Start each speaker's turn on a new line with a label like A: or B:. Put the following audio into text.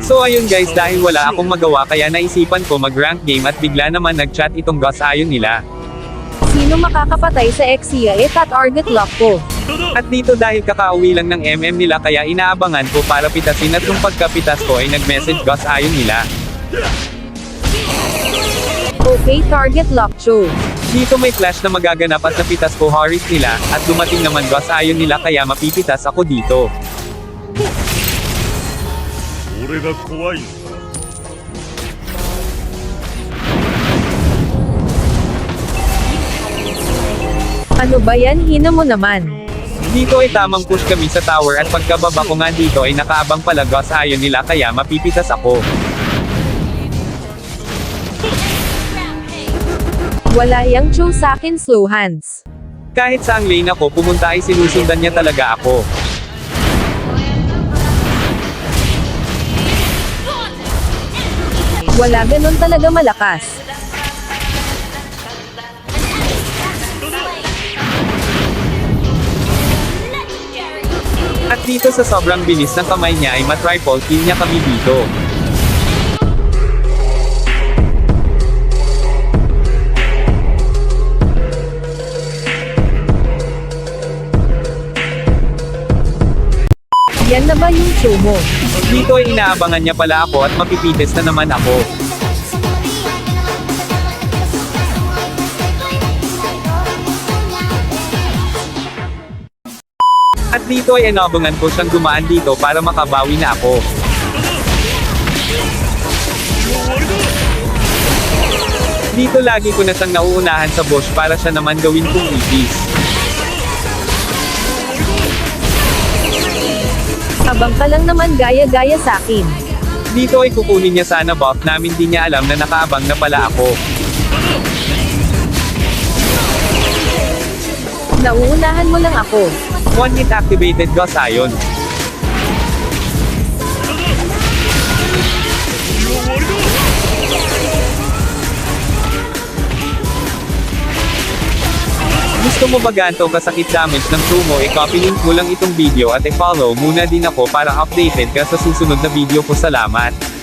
A: So ayun guys, dahil wala akong magawa kaya naisipan ko mag-rank game at bigla naman nag-chat itong Gus Ion nila.
B: Sino makakapatay sa Exia at target lock ko?
A: At dito dahil kakauwi lang ng MM nila kaya inaabangan ko para pitasin at nung pagkapitas ko ay nag-message Gus Ion nila.
B: Okay, target lock show.
A: Dito may flash na magaganap at napitas ko Horus nila, at dumating naman Gus Ion nila kaya mapipitas ako dito.
C: 俺が怖いのか。
B: Ano ba yan, hina mo naman?
A: Dito ay tamang push kami sa tower at pagkababa ko nga dito ay nakaabang pala Gus Ion nila kaya mapipitas ako.
B: Wala yang show sakin, slow hands.
A: Kahit saang lane ako pumunta ay sinusundan niya talaga ako.
B: Wala ganun talaga malakas.
A: At dito sa sobrang bilis ng kamay niya ay ma-triple kill niya kami dito.
B: Yan na ba yung show mo?
A: Dito ay inaabangan niya pala ako at mapipites na naman ako. At dito ay inabangan ko siyang dumaan dito para makabawi na ako. Dito lagi ko na siyang nauunahan sa bush para siya naman gawin kong ipis.
B: Abang ka lang naman gaya-gaya sakin.
A: Dito ay kukunin niya sana buff namin, di niya alam na nakaabang na pala ako.
B: Nauunahan mo lang ako.
A: One hit activated Gus Ion. Gusto mo ba ganito kasakit damage ng sumo? I-copy link mo lang itong video at i-follow muna din ako para updated ka sa susunod na video ko. Salamat!